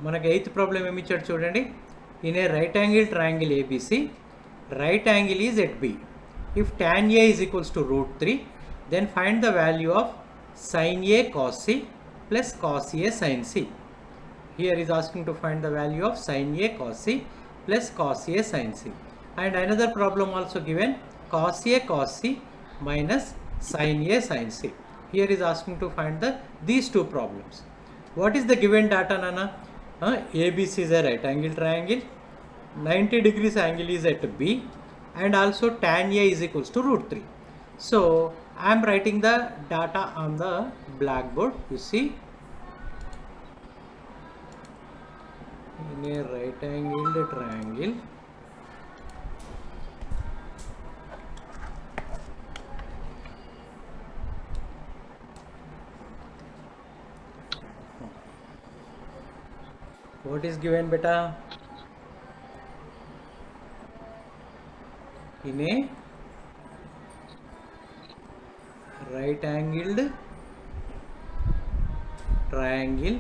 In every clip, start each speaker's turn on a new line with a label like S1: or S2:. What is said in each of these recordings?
S1: మనకి eighth problem ఏమి ఇచ్చాడు చూడండి. In a right angle triangle ABC, right angle is at B. If tan A is equals to √3, then find the value of sin A cos C plus cos A sin C. Here is asking to find the value of sin A cos C plus cos A sin C. And another problem also given, cos A cos C minus sin A sin C. Here is asking to find these two problems. What is the given data, Nana? ABC is a right angle triangle, 90 degrees angle is at B, and also tan A is equals to √3. So I am writing the data on the blackboard. You see, in a right angled triangle, what is given, beta? In a right angled triangle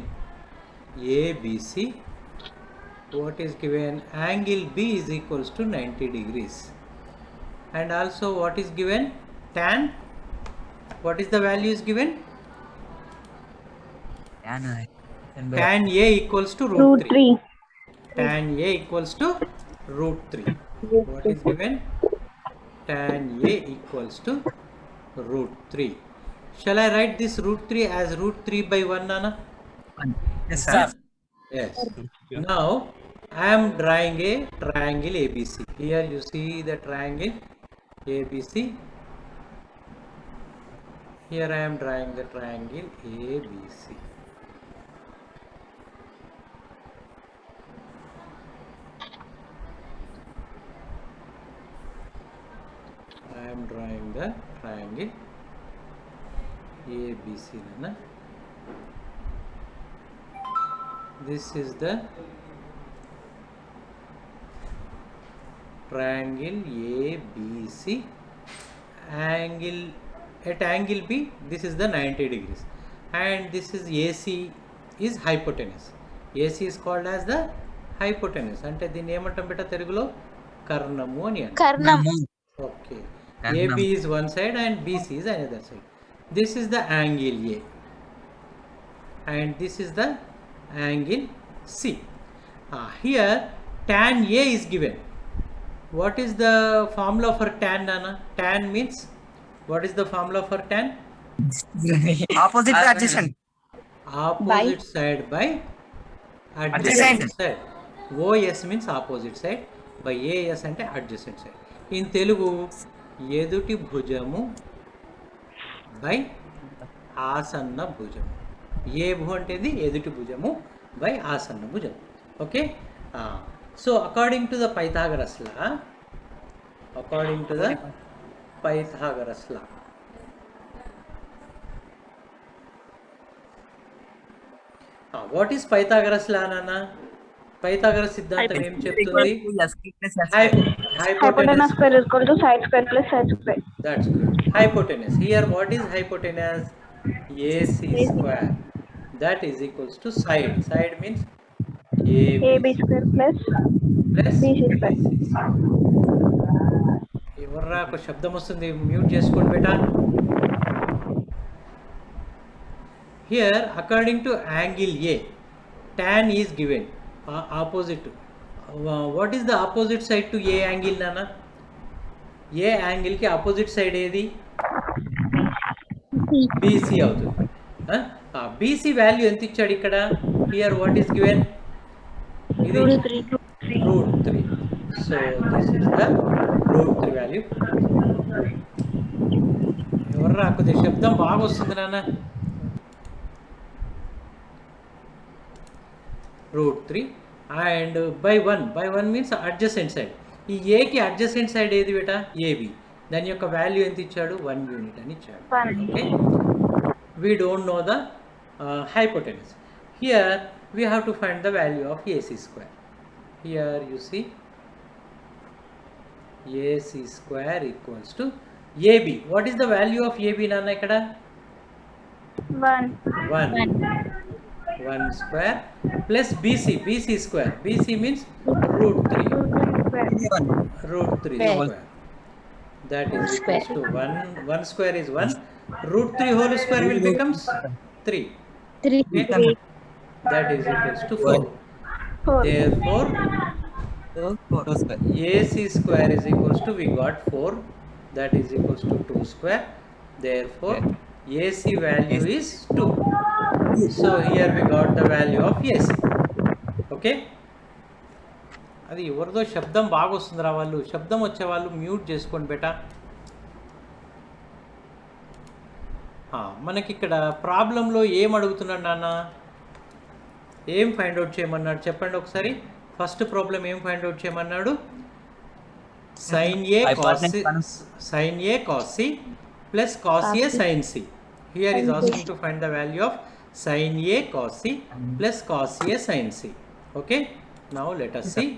S1: ABC, what is given? Angle B is equals to 90 degrees. And also what is given? Tan. What is the value is given? Tan A equals to √3. Tan A equals to √3. What is given? Tan A equals to √3. Shall I write this √3 as √3/1, Nana?
S2: Yes, sir.
S1: Yes. Now I am drawing a triangle ABC. Here you see the triangle ABC. Here I am drawing the triangle ABC. I am drawing the triangle ABC, Nana. This is the triangle ABC. Angle at angle B, this is the 90 degrees, and this is AC is hypotenuse. AC is called as the hypotenuse. అంటే దీన్ని ఏమంటాం బేటా తెలుగులో? కర్ణము అని అంటాం.
S3: Karnam.
S1: Okay. AB is one side and BC is another side. This is the angle A, and this is the angle C. Here tan A is given. What is the formula for tan, Nana? Tan means, what is the formula for tan?
S2: Opposite to adjacent.
S1: Opposite side by adjacent side. OS means opposite side, by AS అంటే adjacent side. In Telugu, ఎదుటి భుజము by ఆసన్న భుజము. ఏ భు అంటే ఎదుటి భుజము by ఆసన్న భుజం. Okay. So according to the Pythagoras law, what is Pythagoras law, నాన్న? పైథాగరస్ సిద్ధాంతం ఏం చెప్తుంది?
S3: Hypotenuse square is equal to side square plus side square.
S1: That's good. Hypotenuse. Here what is hypotenuse? AC square. That is equals to side. Side means
S3: AB square plus BC square.
S1: ఎవర్రా ఒక శబ్దం వస్తుంది, mute చేసుకోండి బేటా. Here according to angle A, tan is given. Opposite. What is the opposite side to A angle, Nana? A angle ki opposite side ఏది? BC అవుతుంది. BC value ఎంత ఇచ్చాడు ఇక్కడ? Here what is given? ఇది √3. So this is the √3 value. ఎవర్రా కొద్దిగా శబ్దం బాగా వస్తుంది నాన్న. √3 and by 1 means adjacent side. ఈ A కి adjacent side ఏది బేటా? AB. దాని యొక్క వాల్యూ ఎంత ఇచ్చాడు? 1 యూనిట్ అని ఇచ్చాడు. Okay. We don't know the hypotenuse. Here we have to find the value of AC square. Here you see AC square equals to AB. What is the value of AB, Nana? Ikkada
S3: 1.
S1: 1 square plus BC square. BC means root 3. Root 3 square. That is equals to 1 square is 1. Root 3 whole square will becomes 3.
S3: 3.
S1: Okay? That is equals to 4.
S3: 4.
S1: Therefore, AC square is equals to, we got 4. That is equals to 2 square. Therefore, AC value is 2. So here we got the value of AC. Okay? అది ఎవరిదో శబ్దం బాగా వస్తుందిరా, వాళ్ళు శబ్దం వచ్చే వాళ్ళు mute చేసుకోండి బేటా. మనకి ఇక్కడ ప్రాబ్లంలో ఏం అడుగుతున్నాడు నాన్న, ఏం ఫైండ్ అవుట్ చేయమన్నాడు చెప్పండి ఒకసారి. ఫస్ట్ ప్రాబ్లం ఏం ఫైండ్ అవుట్ చేయమన్నాడు? sin A cos C plus cos A sin C. Here is asking to find the value of sin A cos C plus cos A sin C. Okay, now let us see.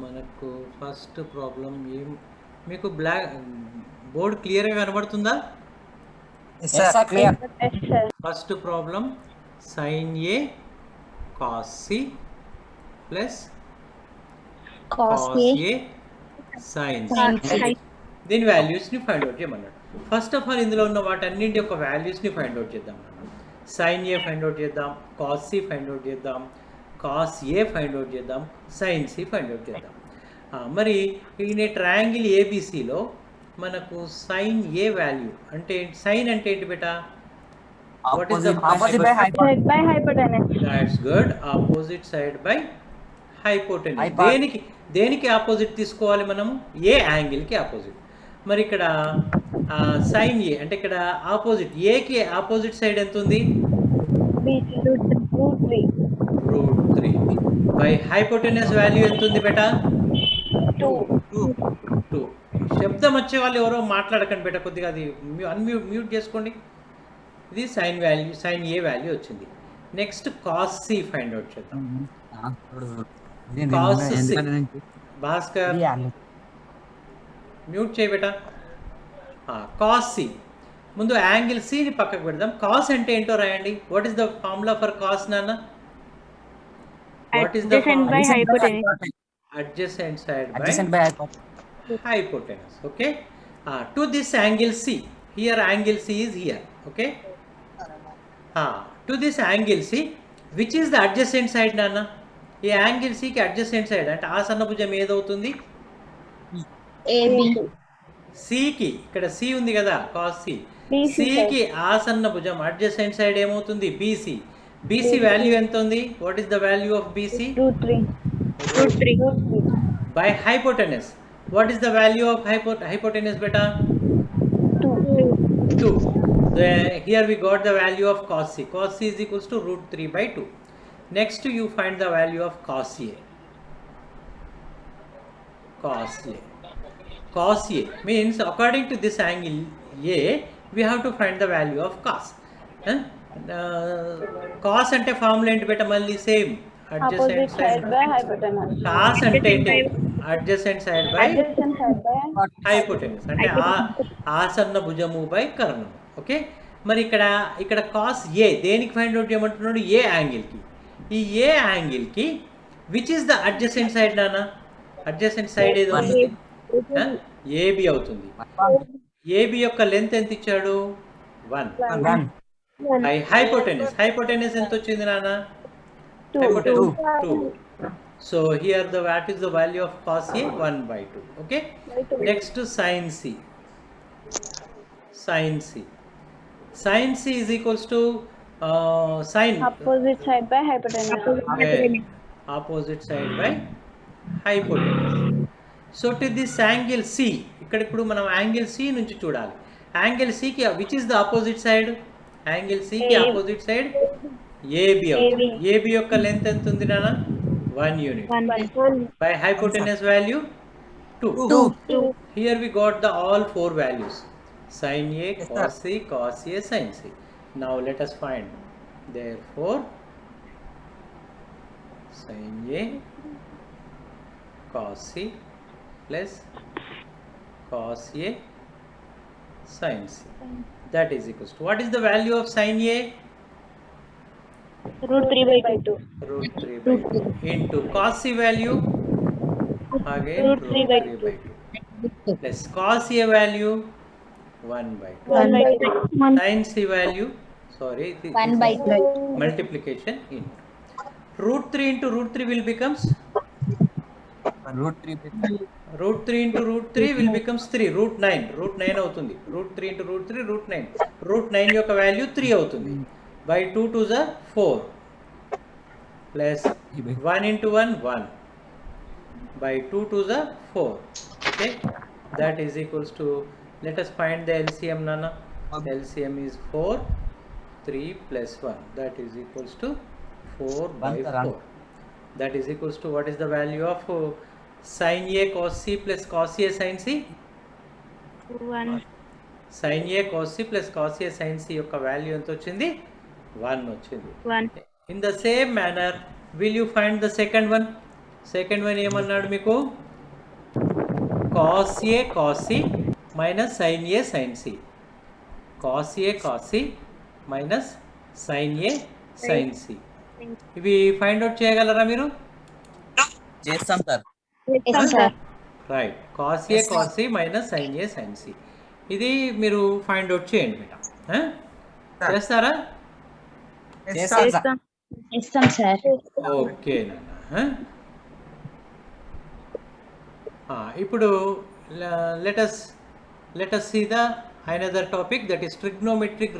S1: మనకు first problem ఏం, మీకు black board క్లియర్గా కనబడుతుందా? First problem sin A cos C plus cos A sin C. దీని వాల్యూస్ని find out చేయమన్నాడు. First of all ఇందులో ఉన్న వాటన్నింటి యొక్క వాల్యూస్ని ఫైండ్ అవుట్ చేద్దాం. sin A ఫైండ్ అవుట్ చేద్దాం, cos C ఫైండ్ అవుట్ చేద్దాం, cos A ఫైండ్ అవుట్ చేద్దాం, sin C ఫైండ్ అవుట్ చేద్దాం. మరి ఈ ట్రయాంగిల్ ఏబిసిలో మనకు sin A వాల్యూ అంటే సైన్ అంటే ఏంటి బేటా? What is the
S2: opposite by
S3: hypotenuse?
S1: That's good. Opposite side by hypotenuse. దేనికి ఆపోజిట్ తీసుకోవాలి మనము? ఏ యాంగిల్కి ఆపోజిట్. మరి ఇక్కడ sin A అంటే ఇక్కడ ఆపోజిట్, ఏకి ఆపోజిట్ సైడ్ ఎంత ఉంది? రూట్ 3 బై హైపోటెనస్ వాల్యూ ఎంత ఉంది బేటా? 2. శబ్దం వచ్చే వాళ్ళు ఎవరో మాట్లాడకండి బేటా, కొద్దిగా అది మ్యూట్ చేసుకోండి. ఇది sin A వాల్యూ వచ్చింది. Next cos C find out చేద్దాం. cos C భాస్కర్ మ్యూట్ చేయి బేటా. cos C ముందు యాంగిల్ సిని పక్కకు పెడదాం. cos అంటే ఏంటో రాయండి. What is the formula for cos నాన్న? What is the adjacent side by hypotenuse. Okay, to this angle C, here angle C is here. Okay, to this angle C, which is the adjacent side nana? ఈ angle C కి adjacent side అంటే ఆసన్న భుజం ఏదవుతుంది?
S3: AB.
S1: C కి ఇక్కడ C ఉంది కదా, cos C. C కి ఆసన్న భుజం adjacent side ఏమవుతుంది? BC. BC వాల్యూ ఎంత ఉంది? What is the value of BC?
S3: Root 3.
S1: By hypotenuse. What is the value of hypotenuse beta? 2. Here we got the value of cos C. Cos C is equals to root 3 by 2. Next you find the value of cos A. Cos A means according to this angle A, we have to find the value of cos. Cos ante formula enti beta malli same. Adjacent side
S3: by hypotenuse.
S1: cos ante adjacent side by hypotenuse అంటే ఆసన్న భుజము by కర్ణము. Okay, మరి ఇక్కడ cos A దేనికి find out చేయమంటున్నాడు? ఏ యాంగిల్కి. ఈ A యాంగిల్కి which is the adjacent side నాన్న? అడ్జసెంట్ సైడ్ ఏదో అవుతుంది? ఏబి అవుతుంది. ఏబి యొక్క లెంత్ ఎంత ఇచ్చాడు? 1 బై హైపోటెనస్ ఎంత వచ్చింది నాన్న? 2. So here what is the value of cos A? 1 by 2. Okay, next to sin C. Sin C is equals to sin
S3: opposite side by hypotenuse.
S1: Opposite side by hypotenuse. So to this angle C, ఇక్కడ ఇప్పుడు మనం angle C నుంచి చూడాలి. Angle C కి which is the opposite side? Angle C కి opposite side AB అవుతుంది. AB యొక్క length ఎంత ఉంది నాన్న? 1 unit. By hypotenuse value 2. Here we got the all 4 values: sin A, cos C, cos A, sin C. Now let us find. Therefore, sin A cos C plus cos A sin C. That is equals to, what is the value of sin A?
S3: √3/2.
S1: root 3 by 2 into cos C value again
S3: Root
S1: root
S3: 3 by
S1: 3 by 2 plus cos A value 1 by 2
S3: 1/2.
S1: sin C value sorry this is
S3: 1/2.
S1: multiplication into root 3 into root 3 will becomes root 3 into root 3 will becomes 3 root 9 అవుతుంది root 3 into root 3 root 9 యొక్క value 3 అవుతుంది by 2 to the 4 plus 1 into 1 1 by 2 to the 4 okay that is equals to let us find the LCM nana LCM is 4 3 plus 1 that is equals to 4 by 4 that is equals to what is the value of sin A cos C plus cos A sin C
S3: 1.
S1: sin A cos C plus cos A sin C యొక్క value ఎంత వచ్చింది 1 వచ్చింది
S3: 1.
S1: in the same manner will you find the second one ఏమన్నాడు మీకు cos A cos C minus sin A sin C cos A cos C minus sin A sin C ఇవి find out చేయగలరా మీరు
S2: చేస్తాం sir.
S3: Yes, sir.
S1: Right cos A cos C minus sin A sin C ఇది మీరు find out చేయండి బేటా చేస్తారా
S3: చేస్తాం sir.
S1: Okay నాన్న ఇప్పుడు let us see the another topic that is trigonometric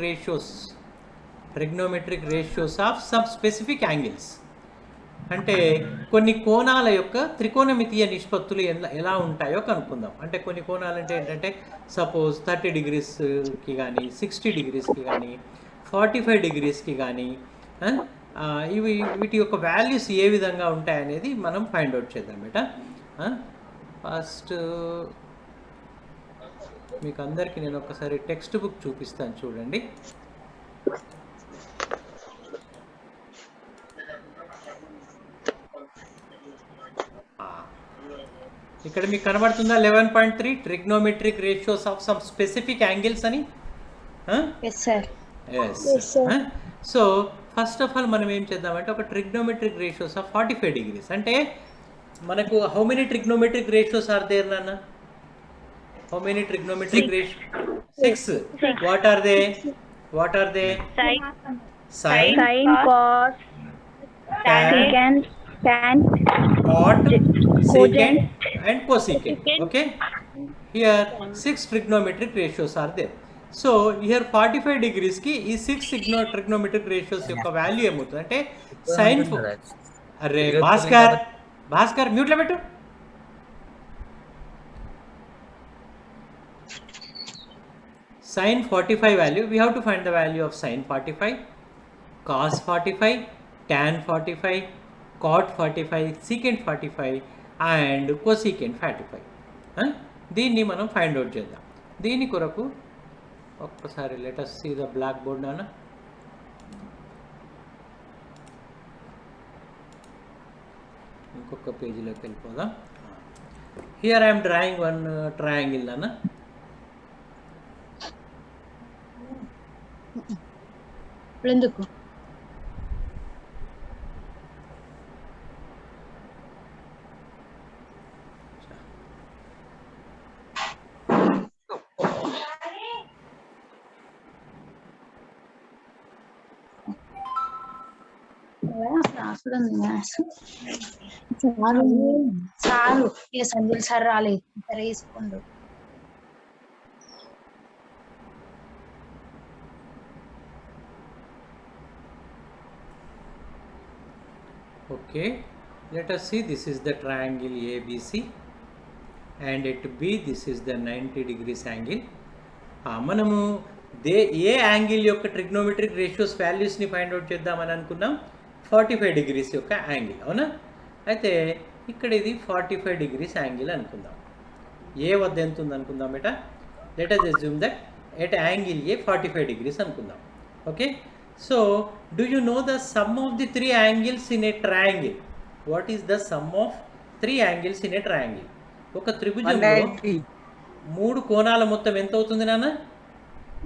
S1: ratios of some specific angles అంటే కొన్ని కోణాల యొక్క త్రికోణమితీయ నిష్పత్తులు ఎలా ఉంటాయో కనుక్కుందాం అంటే కొన్ని కోణాలు అంటే ఏంటంటే సపోజ్ 30 degreesకి కానీ 60 degreesకి కానీ 45 degreesకి కానీ వీటి యొక్క వాల్యూస్ ఏ విధంగా ఉంటాయనేది మనం ఫైండ్ అవుట్ చేద్దాం బేటా ఫస్ట్ మీకు అందరికీ నేను ఒకసారి టెక్స్ట్ బుక్ చూపిస్తాను చూడండి ఇక్కడ మీకు కనబడుతుందా 11.3 trigonometric ratios of some specific angles అని
S3: Yes, sir.
S1: yes so first of all మనం ఏం చేద్దామంటే ఒక ట్రిగ్నోమెట్రిక్ రేషియోస్ ఆఫ్ 45 degrees అంటే మనకు how many trigonometric ratios are there నాన్న how many trigonometric ratio 6 what are they
S3: Sin,
S1: sin
S3: cos,
S1: tan
S3: tan,
S1: cot secant and cosecant okay here 6 trigonometric ratios are there so here 45 degrees ki ee 6 trigonometric ratios yokka value emutund ante sin arre bhaskar mute lo pettu sin 45 value we have to find the value of sin 45 cos 45 tan 45 cot 45 secant 45 and cosecant 45 దీన్ని మనం find out చేద్దాం దీని కొరకు ఒక్కసారి let us see the black board నాన్న ఇంకొక పేజీలోకి వెళ్ళిపోదాం here I'm drawing one triangle నాన్న
S3: ఎందుకు
S4: చాలు ఇక సంజయ్ సార్ రాలేదు సరే వేసుకోండు
S1: okay let us see this is the triangle ABC and at B this is the 90 degrees angle మనము ఏ యాంగిల్ యొక్క ట్రిగ్నోమెట్రిక్ రేషియోస్ వాల్యూస్ని ఫైండ్ అవుట్ చేద్దామని అనుకున్నాం 45 degrees యొక్క యాంగిల్ అవునా అయితే ఇక్కడ ఇది 45 degrees యాంగిల్ అనుకుందాం ఏ వద్ద ఎంత ఉంది అనుకుందాం బేటా let us assume that at angle A 45 degrees అనుకుందాం okay so do you know the sum of the three angles in a triangle what is the sum of three angles in a triangle ఒక త్రిభుజంలో మూడు కోణాల మొత్తం ఎంత అవుతుంది నాన్న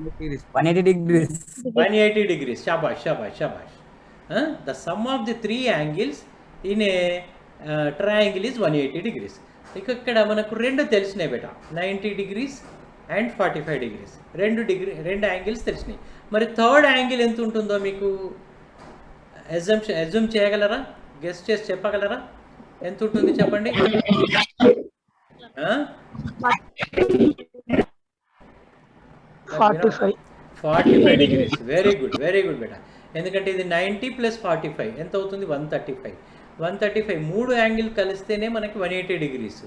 S2: 180 degrees
S1: 180 degrees shabash The sum of the three angles in a triangle is 180 degrees. ఇక్కడ మనకు రెండు తెలిసినాయి బేట, 90 degrees అండ్ 45 degrees. రెండు యాంగిల్స్ తెలిసినాయి. మరి థర్డ్ యాంగిల్ ఎంత ఉంటుందో మీకు అజ్యూమ్ చేయగలరా? గెస్ చేసి చెప్పగలరా? ఎంత ఉంటుంది చెప్పండి. 45 degrees. వెరీ గుడ్ బేట. ఎందుకంటే ఇది 90 + 45 ఎంత అవుతుంది? 135. మూడు యాంగిల్ కలిస్తేనే మనకి 180 degrees.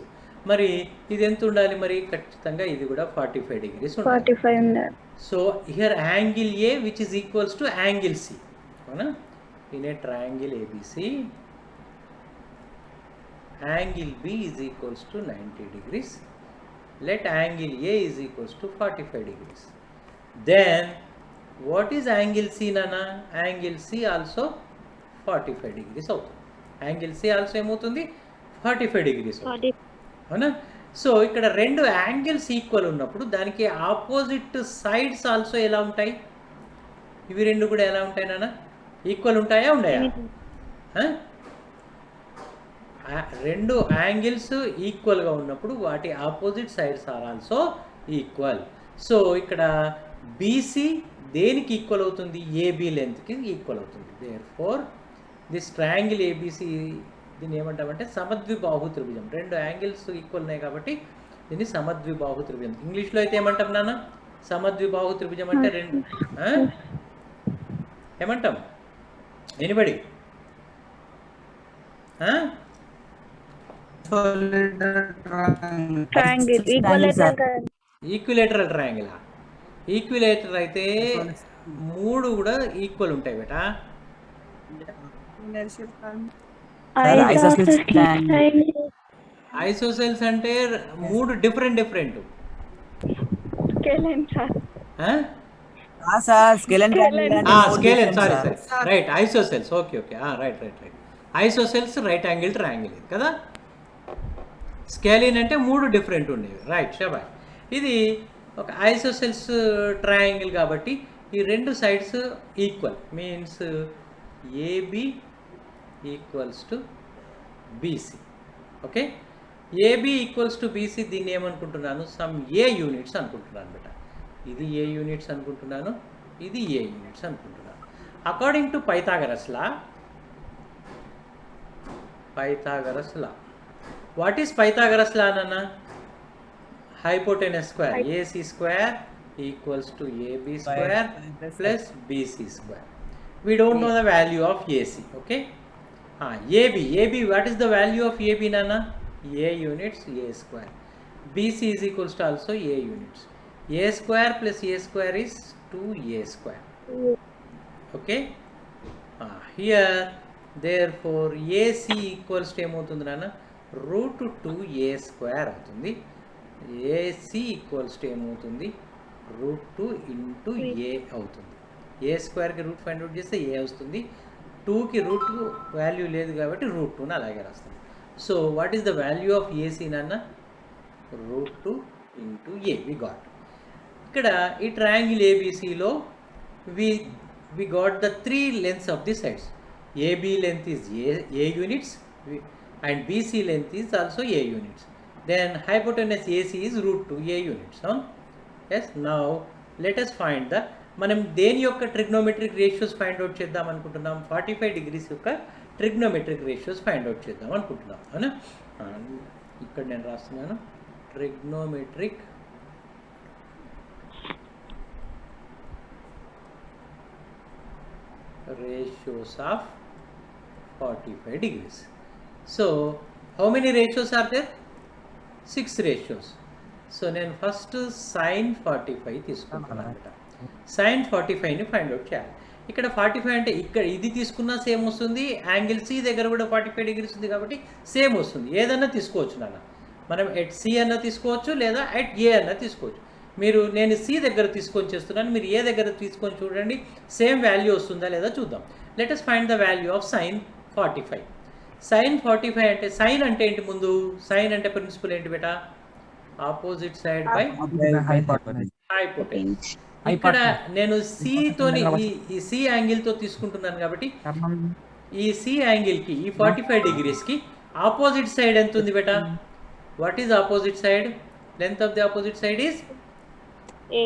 S1: మరి ఇది ఎంత ఉండాలి? మరి ఖచ్చితంగా ఇది కూడా 45 degrees ఉండాలి. So here angle A which is equals to angle C. అవునా? In a triangle ABC angle B is equals to 90 degrees. Let angle A is equals to 45 degrees. Then what is angle C, Nana? Angle C also 45 degrees అవుతుంది. Angle C also ఏమవుతుంది? 45 degrees అవుతుంది. అవునా? So ఇక్కడ రెండు angles equal ఉన్నప్పుడు దానికి opposite sides also ఎలా ఉంటాయి? ఇవి రెండు కూడా ఎలా ఉంటాయి నాన్న? ఈక్వల్ ఉంటాయా? ఉండయా? రెండు యాంగిల్స్ ఈక్వల్గా ఉన్నప్పుడు వాటి opposite sides are also equal. So ఇక్కడ బీసీ దేనికి ఈక్వల్ అవుతుంది? ఏబీ లెంత్కి ఈక్వల్ అవుతుంది. దేర్ఫోర్ దిస్ ట్రయాంగిల్ ఏబీసీ దీన్ని ఏమంటామంటే సమద్విబాహు త్రిభుజం. రెండు యాంగిల్స్ ఈక్వల్ ఉన్నాయి కాబట్టి దీన్ని సమద్విబాహు త్రిభుజం. ఇంగ్లీష్లో అయితే ఏమంటాం నాన్న? సమద్విబాహు త్రిభుజం అంటే రెండు ఏమంటాం? ఎనిబడి? Equilateral triangle. ఈక్విలేటర్ అయితే మూడు కూడా ఈక్వల్ ఉంటాయి బేటా. ఐసోసెల్స్ అంటే మూడు different right. Isosceles okay right. Isosceles right angle triangle కదా. స్కేలిన్ అంటే మూడు డిఫరెంట్ ఉండేవి. రైట్ షబాయ్. ఇది ఒక ఐసోసెల్స్ ట్రయాంగిల్ కాబట్టి ఈ రెండు sides equal means AB equals to BC. Okay, AB equals to BC దీన్ని ఏమనుకుంటున్నాను? సమ్ ఏ యూనిట్స్ అనుకుంటున్నాను బేట. ఇది ఏ యూనిట్స్ అనుకుంటున్నాను, ఇది ఏ యూనిట్స్ అనుకుంటున్నాను. According to Pythagoras law, what is Pythagoras law, Nana? Hypotenuse square, AC square equals to AB square plus BC square. We don't know the value of AC. Okay, AB, what is the value of AB, Nana? A units, A square. BC is equals to also A units. A square plus A square is 2A square. Okay, here therefore AC equals to ఏమవుతుంది నాన్న? √2A square అవుతుంది. AC equals to ఏమవుతుంది? √2 into A అవుతుంది. A స్క్వేర్కి route find out చేస్తే A వస్తుంది. 2కి root value లేదు కాబట్టి √2ని అలాగే రాస్తాం. So what is the value of AC నాన్న? √2 into A వి గాట్. ఇక్కడ ఈ ట్రయాంగిల్ ఏబిసిలో we got the 3 lengths of the sides. AB length is A units and BC length is also A units. Then hypotenuse AC is √2 A units. Yes, now let us find the మనం దేని యొక్క trigonometric ratios find out చేద్దాం అనుకుంటున్నాం? 45 degrees యొక్క trigonometric ratios find out చేద్దాం అనుకుంటున్నాం. అవునా? ఇక్కడ నేను రాస్తున్నాను trigonometric ratios of 45 degrees. So how many ratios are there? 6 ratios. So నేను ఫస్ట్ sin 45 తీసుకుంటున్నాను. sin 45ని ఫైండ్ అవుట్ చేయాలి. ఇక్కడ 45 అంటే ఇక్కడ ఇది తీసుకున్నా సేమ్ వస్తుంది, యాంగిల్ సి దగ్గర కూడా 45 degrees ఉంది కాబట్టి సేమ్ వస్తుంది. ఏదన్నా తీసుకోవచ్చు నాన్న, మనం ఎట్ సి అన్న తీసుకోవచ్చు లేదా ఎట్ ఏ అన్న తీసుకోవచ్చు. నేను సి దగ్గర తీసుకొని చేస్తున్నాను, మీరు ఏ దగ్గర తీసుకొని చూడండి సేమ్ వాల్యూ వస్తుందా లేదా చూద్దాం. Let us find the value of sin 45. sin 45 అంటే సైన్ అంటే ఏంటి? ముందు సైన్ అంటే ప్రిన్సిపల్ ఏంటి బేటా? Opposite side by hypotenuse. ఇక్కడ నేను సి తోని ఈ సి యాంగిల్ తో తీసుకుంటున్నాను కాబట్టి ఈ సి యాంగిల్ కి ఈ 45 degrees కి ఆపోజిట్ సైడ్ ఎంత ఉంది బేటా? What is opposite side? Length of the opposite side is
S3: A.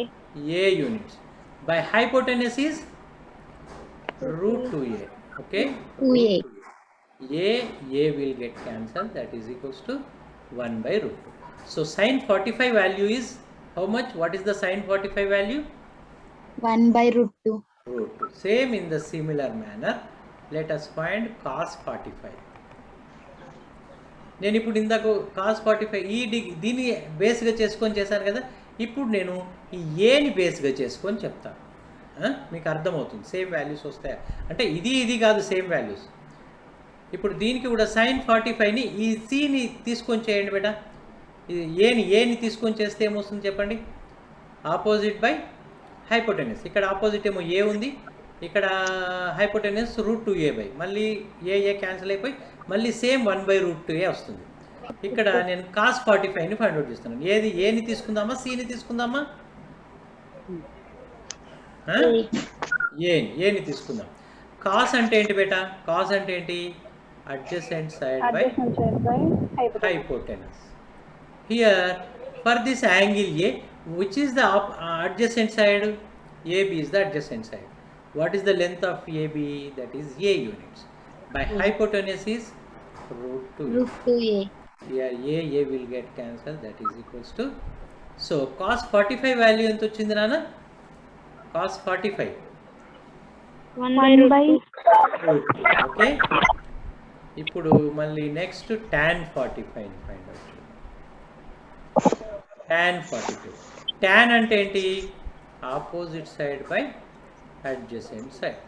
S1: A units. By hypotenuse is root 2a. Okay?
S4: 2a.
S1: A will get cancelled, that is equals to 1 by root 2. So sin 45 value is how much? What is the sin 45 value?
S4: 1 by root 2.
S1: Root 2. Same in the similar manner, let us find cos 45. నేను ఇప్పుడు ఇందాక cos 45 దీన్ని బేస్గా చేసుకొని చేశాను కదా. ఇప్పుడు నేను ఈ ఏని బేస్గా చేసుకొని చెప్తాను, మీకు అర్థమవుతుంది. సేమ్ వాల్యూస్ వస్తాయా అంటే ఇది కాదు, సేమ్ వాల్యూస్. ఇప్పుడు దీనికి కూడా సైన్ 45ని ఈ సిని తీసుకొని చేయండి బేటా. ఏని తీసుకొని చేస్తే ఏమొస్తుంది చెప్పండి? Opposite by hypotenuse. ఇక్కడ ఆపోజిట్ ఏమో ఏ ఉంది, ఇక్కడ హైపోటెనస్ రూట్ 2a బై, మళ్ళీ ఏ క్యాన్సిల్ అయిపోయి మళ్ళీ సేమ్ 1 by root 2a వస్తుంది. ఇక్కడ నేను cos 45ని ఫైండ్ అవుట్ చేస్తున్నాను. ఏని తీసుకుందామా, సిని తీసుకుందామా? ఏని తీసుకుందాం. కాస్ అంటే ఏంటి బేటా? కాస్ అంటే ఏంటి? Adjacent side by hypotenuse. Here for this angle A, which is the adjacent side? AB is the adjacent side. What is the length of AB? That is A units. By hypotenuse is root 2a. Here A will get cancelled, that is equals to, so cos 45 value ఎంత వచ్చింది నాన్న? cos 45
S3: 1 by
S1: root 2. Okay, ఇప్పుడు మళ్ళీ next tan 45 ని find out చేద్దాం. tan 45, tan అంటే ఏంటి? Opposite side by adjacent side.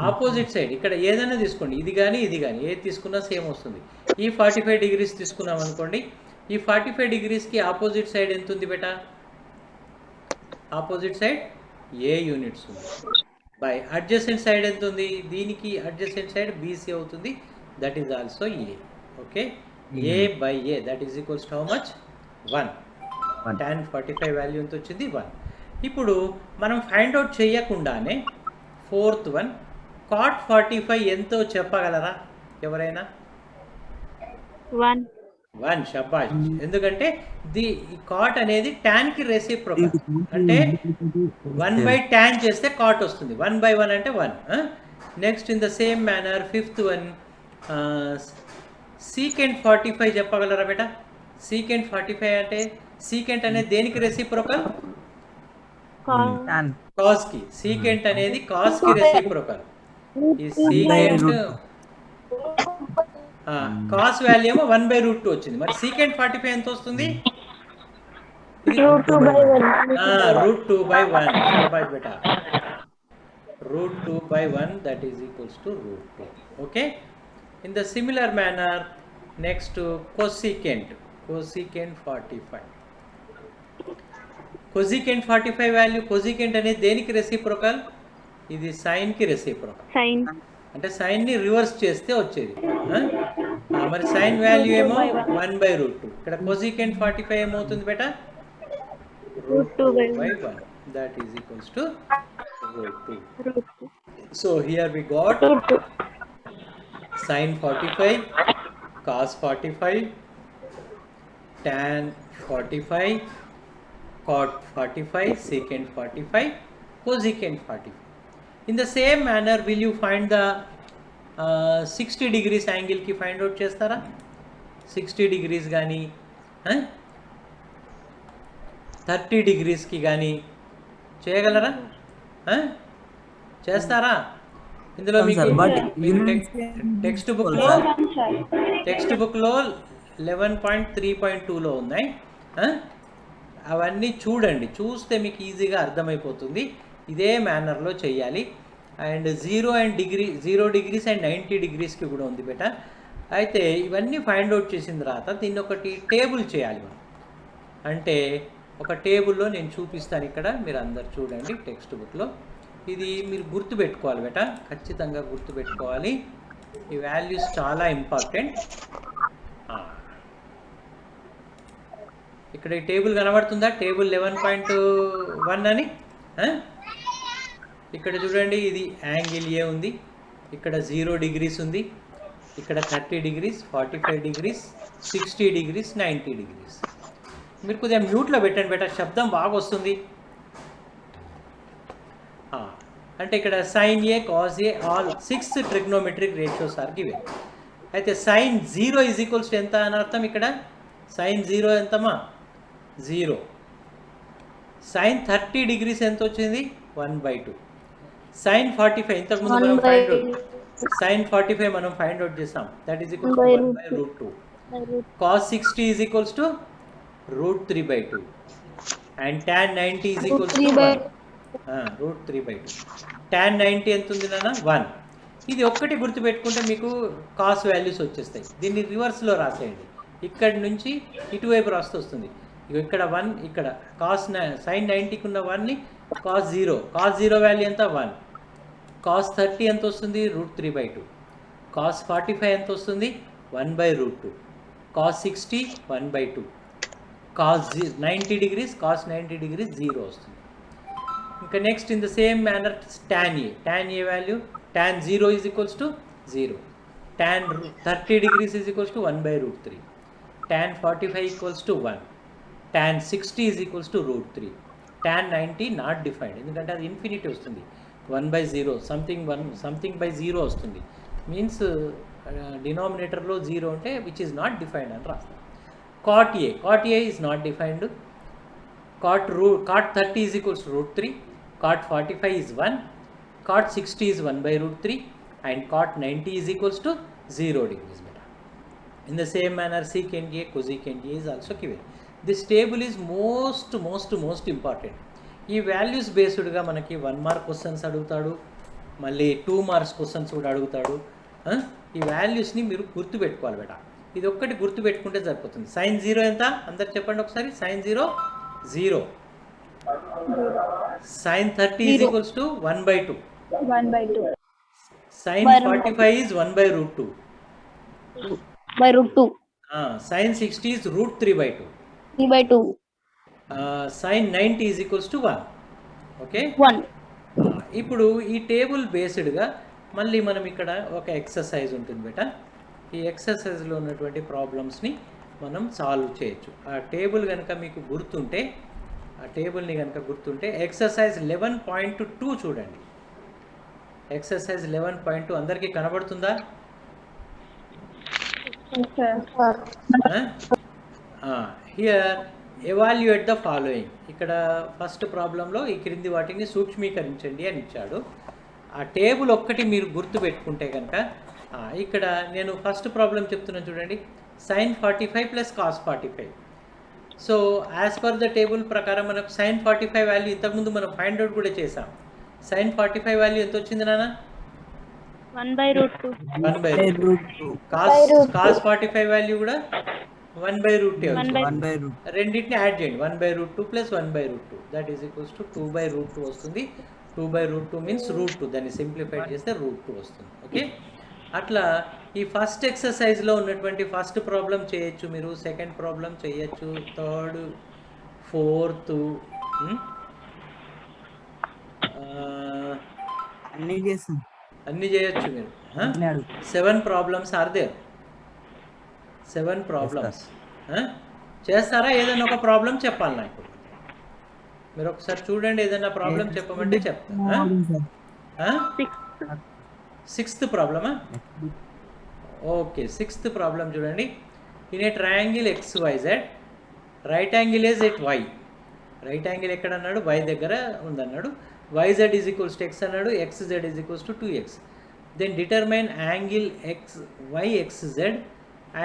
S1: Opposite side ఇక్కడ ఏదైనా తీసుకోండి, ఇది కానీ ఏది తీసుకున్నా సేమ్ వస్తుంది. ఈ 45 degrees తీసుకున్నాం అనుకోండి, ఈ 45 degreesకి ఆపోజిట్ సైడ్ ఎంత ఉంది బేటా? ఆపోజిట్ సైడ్ ఏ యూనిట్స్ ఉంది. బై అడ్జసెంట్ సైడ్ ఎంత ఉంది? దీనికి అడ్జసెంట్ సైడ్ బీసీ అవుతుంది, that is also a. Okay, A by A that is equals to how much? 1. tan 45 value ఎంత వచ్చింది? 1. ఇప్పుడు మనం ఫైండ్ అవుట్ చేయకుండానే ఫోర్త్ వన్ cot 45 ఎంతో చెప్పగలరా ఎవరైనా? 1 షబాష్. ఎందుకంటే ఈ cot అనేది tan కి రెసిప్రోకల్, అంటే 1 by tan చేస్తే cot వస్తుంది. 1 by 1 అంటే 1. Next in the same manner fifth one secant 45 చెప్పగలరా బేటా? secant 45 అంటే secant అనేది దేనికి రెసిప్రోకల్? cos కి. secant అనేది cos కి రెసిప్రోకల్. ఈ secant cos వాల్యూ ఏమో 1 by root 2 వచ్చింది. మరి secant 45 ఎంత వస్తుంది?
S3: root 2 by 1.
S1: root 2 by 1. షబాష్ బేటా, root 2 by 1 that is equals to root 2. Okay, in the similar manner next cosecant 45. cosecant 45 value, cosecant అనేది దేనికి రెసిప్రోకల్? ఇది సైన్ కి రెసిప్రోకల్.
S3: Sin.
S1: అంటే సైన్ ని రివర్స్ చేస్తే వచ్చేది. మరి సైన్ వాల్యూ ఏమో 1 by root 2. ఇక్కడ cosecant 45 ఏమవుతుంది బేటా?
S3: root 2 by
S1: 1. That is equals to root 2. So here we got sin 45, cos 45, tan 45, cot 45, secant 45, cosecant 45. In the same manner will you find the 60 degrees angle ki find out chestara? 60 degrees gaani 30 degrees ki gaani చేయగలరా? చేస్తారా? ఇందులో మీకు text బుక్లో 11.3.2లో ఉన్నాయి. అవన్నీ చూడండి, చూస్తే మీకు ఈజీగా అర్థమైపోతుంది. ఇదే మేనర్లో చేయాలి. అండ్ 0 degrees అండ్ 90 degreesకి కూడా ఉంది బేటా. అయితే ఇవన్నీ ఫైండ్ అవుట్ చేసిన తర్వాత దీన్ని ఒకటి టేబుల్ చేయాలి మనం. అంటే ఒక టేబుల్లో నేను చూపిస్తాను, ఇక్కడ మీరు అందరు చూడండి టెక్స్ట్ బుక్లో. ఇది మీరు గుర్తుపెట్టుకోవాలి బేటా, ఖచ్చితంగా గుర్తుపెట్టుకోవాలి. ఈ వాల్యూస్ చాలా ఇంపార్టెంట్. ఇక్కడ ఈ టేబుల్ కనబడుతుందా, టేబుల్ 11.1 అని. ఇక్కడ చూడండి, ఇది యాంగిల్ ఏ ఉంది, ఇక్కడ 0 degrees ఉంది, ఇక్కడ 30 degrees, 45 degrees, 60 degrees, 90 degrees. మీరు కొద్దిగా మ్యూట్లో పెట్టండి శబ్దం బాగా వస్తుంది. అంటే ఇక్కడ sine A, cos A, all 6 trigonometric ratios are given. అయితే సైన్ 0 ఈజ్ ఈక్వల్స్ టు ఎంత అని అర్థం? ఇక్కడ సైన్ 0 ఎంతమా? 0. సైన్ 30 degrees ఎంత వచ్చింది? 1/2. సైన్ 45 ఇంతకుముందు మనం ఫైండ్ అవుట్, సైన్ 45 మనం ఫైండ్ అవుట్ చేసాం, that is equal to 1/√2. Cos 60 is equals to √3/2 and tan 90 is equals to 1. √3/2. tan 90 ఎంత ఉంది నాన్న? 1. ఇది ఒక్కటి గుర్తుపెట్టుకుంటే మీకు కాస్ వాల్యూస్ వచ్చేస్తాయి. దీన్ని రివర్స్లో రాసేయండి, ఇక్కడి నుంచి ఇటువైపు రాస్తే వస్తుంది. ఇక్కడ 1, ఇక్కడ కాస్ సైన్ 90కి ఉన్న 1ని కాస్ 0, కాస్ 0 వాల్యూ ఎంత? 1. కాస్ 30 ఎంత వస్తుంది? √3/2. కాస్ 45 ఎంత వస్తుంది? 1/√2. Cos 60 1/2. Cos 90 degrees, cos 90 degrees 0 వస్తుంది. ఇంకా next in the same manner tan A, tan A value, tan 0 is equals to 0, tan 30 degrees is equals to 1/√3, tan 45 equals to 1, tan 60 is equals to √3, tan 90 not defined, ఎందుకంటే అది infinity వస్తుంది, 1/0 something by 0 వస్తుంది, means డినామినేటర్లో 0 ఉంటే which is not defined అని రాస్తాం. cot a is not defined. Cot 30 is equals to √3, cot 45 is 1, cot 60 is 1/√3 and cot 90 is equals to 0 degrees. In the same manner secant a, cosecant a is also given. This table is most important. ఈ values బేస్డ్గా మనకి 1 mark questions అడుగుతాడు, మళ్ళీ 2 marks questions కూడా అడుగుతాడు. ఈ వాల్యూస్ని మీరు గుర్తుపెట్టుకోవాలి బేటా, ఇది ఒక్కటి గుర్తుపెట్టుకుంటే సరిపోతుంది. సైన్ 0 ఎంత? అందరు చెప్పండి ఒకసారి. Sine 0 0. Sine 30 is equals to 1/2. Sine 45 is 1/√2. Sine 60 is √3/2. Sine 90 is equals to 1. Okay, ఇప్పుడు ఈ టేబుల్ బేస్డ్గా మళ్ళీ మనం ఇక్కడ ఒక ఎక్సర్సైజ్ ఉంటుంది బేటా. ఈ ఎక్సర్సైజ్లో ఉన్నటువంటి ప్రాబ్లమ్స్ని మనం సాల్వ్ చేయొచ్చు. ఆ టేబుల్ కనుక మీకు గుర్తుంటే, ఎక్సర్సైజ్ 11.2 చూడండి. ఎక్సర్సైజ్ 11.2 అందరికీ కనబడుతుందా? Here evaluate the following. ఇక్కడ ఫస్ట్ ప్రాబ్లంలో ఈ క్రింది వాటిని సూక్ష్మీకరించండి అని ఇచ్చాడు. ఆ టేబుల్ ఒక్కటి మీరు గుర్తు పెట్టుకుంటే కనుక, ఇక్కడ నేను ఫస్ట్ ప్రాబ్లం చెప్తున్నాను చూడండి. Sine 45 plus cos 45. So as per the table ప్రకారం మనకు సైన్ 45 వాల్యూ ఇంతకుముందు మనం ఫైండ్ అవుట్ కూడా చేసాం. సైన్ 45 వాల్యూ ఎంత వచ్చింది నాన్న? 1/√2. కాస్ 45 వాల్యూ కూడా 1/√2. రెండింటిని యాడ్ చేయండి. 1/√2 plus 1/√2 that is equals to 2/√2 వస్తుంది. 2/√2 మీన్స్ √2, దాన్ని సింప్లిఫైడ్ చేస్తే √2 వస్తుంది. ఓకే, అట్లా ఈ ఫస్ట్ ఎక్సర్సైజ్లో ఉన్నటువంటి ఫస్ట్ ప్రాబ్లం చేయొచ్చు మీరు, సెకండ్ ప్రాబ్లం చేయొచ్చు, థర్డ్, ఫోర్త్, అన్నీ చేయొచ్చు మీరు. 7 ప్రాబ్లమ్స్ ఆర్ దేర్. 7 ప్రాబ్లమ్స్ చేస్తారా? ఏదైనా ఒక ప్రాబ్లం చెప్పాలి నాకు. మీరు ఒకసారి చూడండి, ఏదైనా ప్రాబ్లం చెప్పమంటే చెప్తా. 6th ప్రాబ్లమా? ఓకే, 6th ప్రాబ్లం చూడండి. In a triangle XYZ, right angle is at Y. Right angle ఎక్కడ అన్నాడు? Y దగ్గర ఉందన్నాడు. YZ is equals to X అన్నాడు. XZ is equals to 2X. Then determine angle YXZ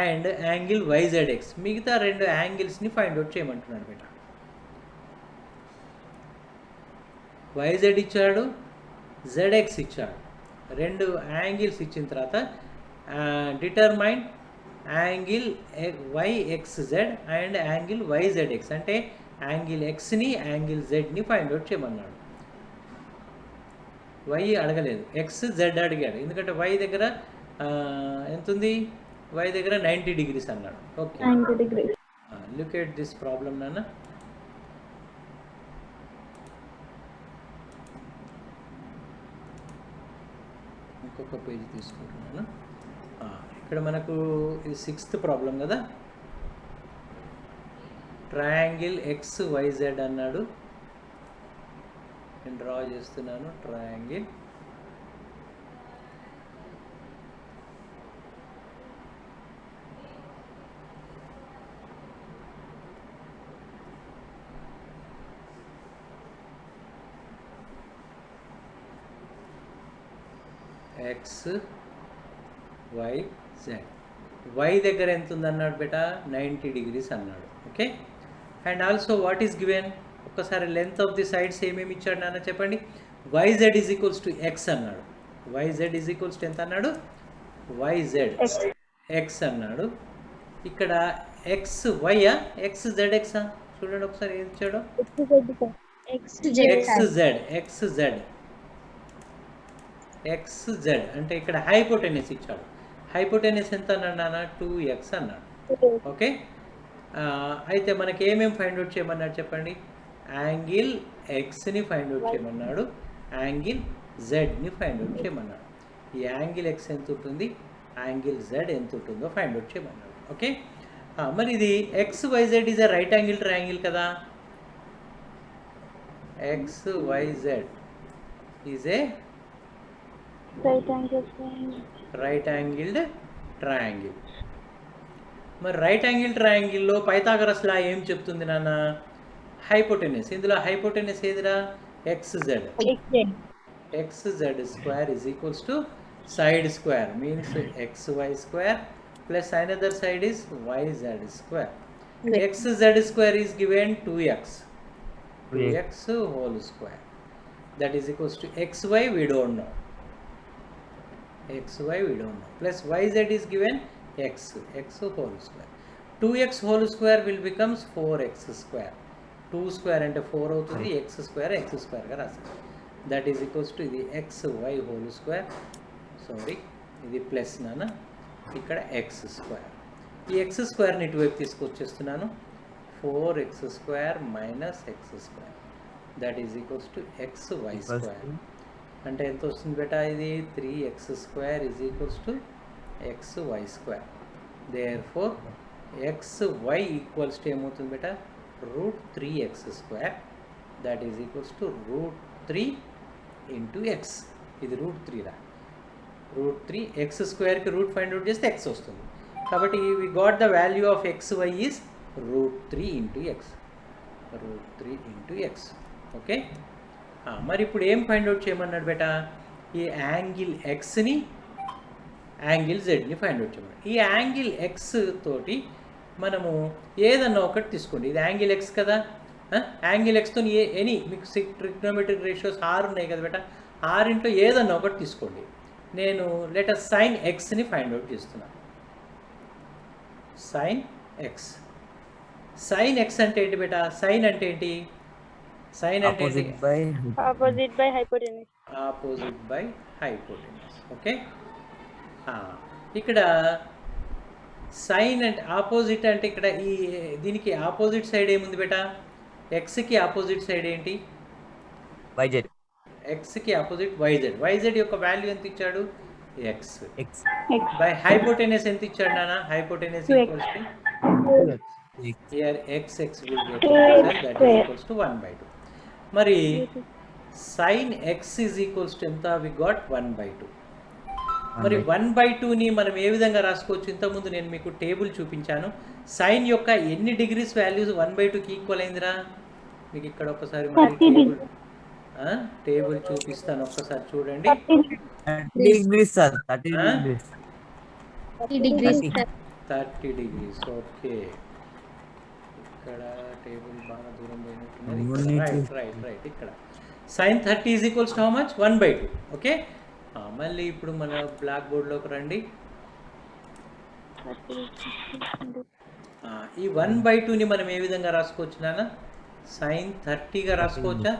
S1: and angle YZX. మిగతా 2 యాంగిల్స్ని find out చేయమంటున్నాడు బేట. YZ ఇచ్చాడు, ZX ఇచ్చాడు. 2 యాంగిల్స్ ఇచ్చిన తర్వాత determine angle YXZ and angle YZX, అంటే యాంగిల్ Xని యాంగిల్ Zని ఫైండ్ అవుట్ చేయమన్నాడు. Y అడగలేదు, XZ అడిగాడు. ఎందుకంటే Y దగ్గర ఎంత ఉంది? Y దగ్గర 90 degrees అన్నాడు. Okay, look at this problem నాన్న. ఇంకొక పేజ్ తీసుకుంటున్నాను. ఇక్కడ మనకు ఇది 6th ప్రాబ్లం కదా. ట్రయాంగిల్ XYZ అన్నాడు. నేను డ్రా చేస్తున్నాను ట్రయాంగిల్. XYZ. Y దగ్గర ఎంత ఉంది అన్నాడు బేటా, 90 degrees అన్నాడు. Okay, and also what is given, ఒక్కసారి లెంత్ ఆఫ్ ది సైడ్స్ ఏమేమి ఇచ్చాడు నాన్న చెప్పండి. YZ is equals to X అన్నాడు. YZ ఈజ్ ఈక్వల్స్ టు ఎంత అన్నాడు, YZ X అన్నాడు. ఇక్కడ XY XZX చూడండి ఒకసారి ఏది ఇచ్చాడో, XZ అంటే ఇక్కడ హైపోటెనస్ ఇచ్చాడు. హైపోటెనస్ ఎంత అన్నాడు నాన్న, 2x అన్నాడు. ఓకే, అయితే మనకి ఏమేమి ఫైండ్ అవుట్ చేయమన్నాడు చెప్పండి. యాంగిల్ ఎక్స్ని ఫైండ్ అవుట్ చేయమన్నాడు, యాంగిల్ జెడ్ని ఫైండ్ అవుట్ చేయమన్నాడు. ఈ యాంగిల్ ఎక్స్ ఎంత ఉంటుంది, యాంగిల్ జెడ్ ఎంత ఉంటుందో ఫైండ్ అవుట్ చేయమన్నాడు. ఓకే, మరి ఇది XYZ is a right angle triangle కదా. XYZ is a right angled triangle. మరి రైట్ యాంగిల్ ట్రయాంగిల్లో పైథాగరస్ లా ఏం చెప్తుంది నాన్న, హైపోటెనస్. ఇందులో హైపోటెనస్ ఏదిరా, XZ. XZ square is equals to side square, means XY square plus another side is YZ square. XZ square is given 2x whole square, that is equals to XY we don't know, plus YZ is given x whole square. 2x whole square will becomes 4x square. 2 square అంటే 4 అవుతుంది, x square గా రాస్తాం. that is equals to ఇది XY whole square, sorry ఇది plus నాన్న, ఇక్కడ x square. ఈ x స్క్వేర్ని ఇటువైపు తీసుకొచ్చేస్తున్నాను, 4x square minus x square, that is equals to XY square. అంటే ఎంత వస్తుంది బేటా, ఇది 3x square is equals to XY square. Therefore XY equals to ఏమవుతుంది బేటా, √3x square, that is equals to √3 into x. ఇది √3 రా, √3 x స్క్వేర్కి route find out చేస్తే x వస్తుంది. కాబట్టి వి got the value of XY is √3 into x. Okay, మరి ఇప్పుడు ఏం find out చేయమన్నాడు బేటా, ఈ యాంగిల్ ఎక్స్ని యాంగిల్ జెడ్ని ఫైండ్ అవుట్ చేయమన్నాడు. ఈ యాంగిల్ ఎక్స్ తోటి మనము ఏదన్నా ఒకటి తీసుకోండి. ఇది యాంగిల్ ఎక్స్ కదా, యాంగిల్ ఎక్స్తో ఎనీ మీకు ట్రిగ్నోమెట్రిక్ రేషియోస్ 6 ఉన్నాయి కదా బేటా, 6 ఇంట్లో ఏదన్నా ఒకటి తీసుకోండి. నేను లెటర్ సైన్ ఎక్స్ని ఫైండ్ అవుట్ చేస్తున్నాను. సైన్ ఎక్స్ అంటే ఏంటి బేటా, సైన్ అంటే ఏంటి, సైన్ అంటే
S3: ఆపోజిట్ బై హైపోటెనస్.
S1: ఓకే, ఇక్కడ సైన్ అంటే ఆపోజిట్ అంటే ఇక్కడ ఈ దీనికి ఆపోజిట్ సైడ్ ఏముంది బేటా, ఎక్స్కి ఆపోజిట్ సైడ్ ఏంటి,
S2: YZ.
S1: ఎక్స్కి ఆపోజిట్ YZ యొక్క వాల్యూ ఎంత ఇచ్చాడు, x బై హైపోటెనస్ ఎంత ఇచ్చాడు నాన్న, hypotenuse equals to here x will get cancelled, that is equals to 1/2. మరి sin x is equals to ఎంత, we got 1/2. మరి 1/2ని మనం ఏ విధంగా రాసుకోవచ్చు, ఇంతకుముందు నేను మీకు టేబుల్ చూపించాను. సైన్ యొక్క ఎన్ని డిగ్రీస్ వాల్యూస్ 1/2కి ఈక్వల్ అయిందిరా, మీకు ఇక్కడ ఒకసారి టేబుల్ చూపిస్తాను, ఒక్కసారి చూడండి. 30 degrees. ఓకే, ఇక్కడ టేబుల్ బాగా దూరం పోయినట్టున్నది. రైట్ ఇక్కడ sine 30 is equals to how much, 1/2. Okay, మళ్ళీ ఇప్పుడు మన బ్లాక్ బోర్డ్లోకి రండి. ఈ 1/2ని మనం ఏ విధంగా రాసుకోవచ్చు నాన్న, సైన్ 30గా రాసుకోవచ్చా.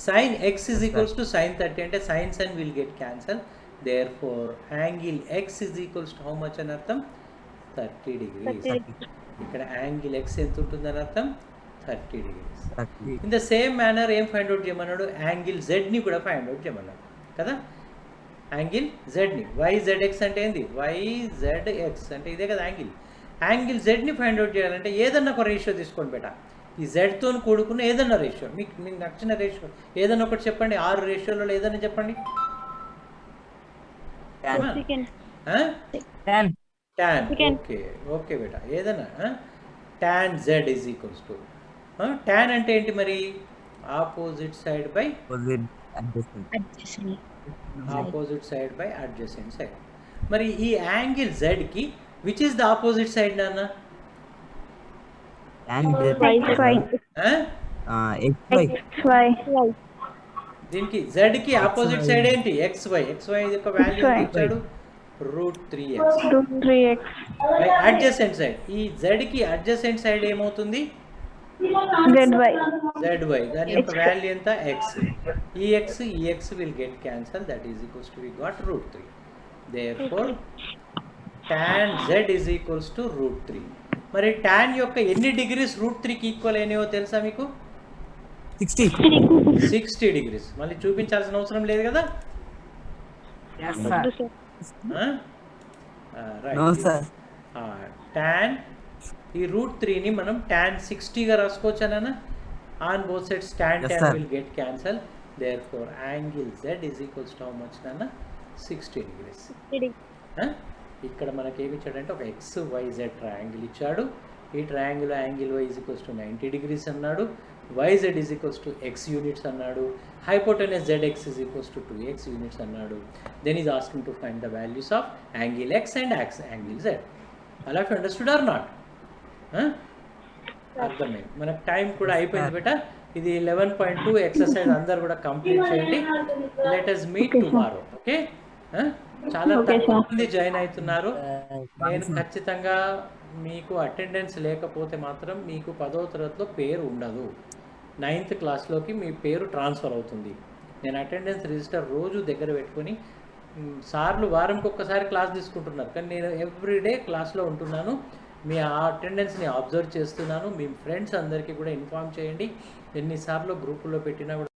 S1: Sine x is equals to sine 30 అంటే sine sine will get cancel. Therefore angle x is equals to how much అని అర్థం, 30 degrees. ఇక్కడ యాంగిల్ ఎక్స్ ఎంత ఉంటుందని అర్థం 30 degrees. In the same manner ఏం ఫైండ్ అవుట్ చేయమన్నాడు, యాంగిల్ జెడ్ని కూడా ఫైండ్ అవుట్ చేయమన్నాడు కదా. యాంగిల్ జెడ్ని వైజెడ్ఎక్స్ అంటే ఏంది, వైజెడ్ఎక్స్ అంటే ఇదే కదా యాంగిల్. యాంగిల్ జెడ్ని ఫైండ్ అవుట్ చేయాలంటే ఏదన్నా ఒక రేషియో తీసుకోండి బేట, ఈ జెడ్తో కూడుకున్న ఏదన్నా రేషియో, మీకు నచ్చిన రేషియో ఏదన్నా ఒకటి చెప్పండి. 6 రేషియోలలో ఏదన్నా చెప్పండి. tan ఓకే బేటా, ఏదన్నా tan z is equals to tan అంటే ఏంటి మరి, opposite side by opposite side by adjacent side. మరి ఈ యాంగిల్ z కి which is the opposite side నాన్న, దీనికి z కి ఆపోజిట్ సైడ్ ఏంటి, xy. xy యొక్క వాల్యూ ఇచ్చాడు √3x బై అడ్జసెంట్ సైడ్. ఈ z కి అడ్జసెంట్ సైడ్ ఏమవుతుంది, zy. దాని యొక్క వాల్యూ ఎంత, x. ఈ x will get cancelled, that is equals to we got √3. therefore tan z is equals to √3. మరి tan యొక్క ఎన్ని డిగ్రీస్ √3కి ఈక్వల్ అయినాయో తెలుసా మీకు, 60 degrees. మళ్ళీ చూపించాల్సిన అవసరం లేదు కదా. tan ఈ √3ని మనం tan 60గా రాసుకోవచ్చానా, on both sides tan will get cancelled. therefore angle z is equals to how much నాన్న, 60 degrees. ఇక్కడ మనకి ఏమి ఇచ్చాడంటే ఒక XYZ ట్రయాంగిల్ ఇచ్చాడు. ఈ triangle angle y is equals to 90 degrees అన్నాడు, YZ is equals to x units అన్నాడు, hypotenuse ZX is equals to 2x units అన్నాడు. then is asking to find the values of angle x and angle z. all of you understood or not? అర్థమైంది. మనకు time కూడా అయిపోయింది బేట. ఇది 11.2 exercise అందరు కూడా కంప్లీట్ చేయండి. Let us meet tomorrow. Okay, చాలా తక్కువ మంది జాయిన్ అవుతున్నారు. నేను ఖచ్చితంగా మీకు అటెండెన్స్ లేకపోతే మాత్రం మీకు 10వ తరగతిలో పేరు ఉండదు. 9th క్లాస్లోకి మీ పేరు ట్రాన్స్ఫర్ అవుతుంది. నేను అటెండెన్స్ రిజిస్టర్ రోజు దగ్గర పెట్టుకొని, సార్లు వారంకి ఒక్కసారి క్లాస్ తీసుకుంటున్నారు, కానీ నేను ఎవ్రీడే క్లాస్లో ఉంటున్నాను. మీ ఆ అటెండెన్స్ని అబ్జర్వ్ చేస్తున్నాను. మీ ఫ్రెండ్స్ అందరికీ కూడా ఇన్ఫార్మ్ చేయండి. ఎన్నిసార్లు గ్రూపుల్లో పెట్టినా కూడా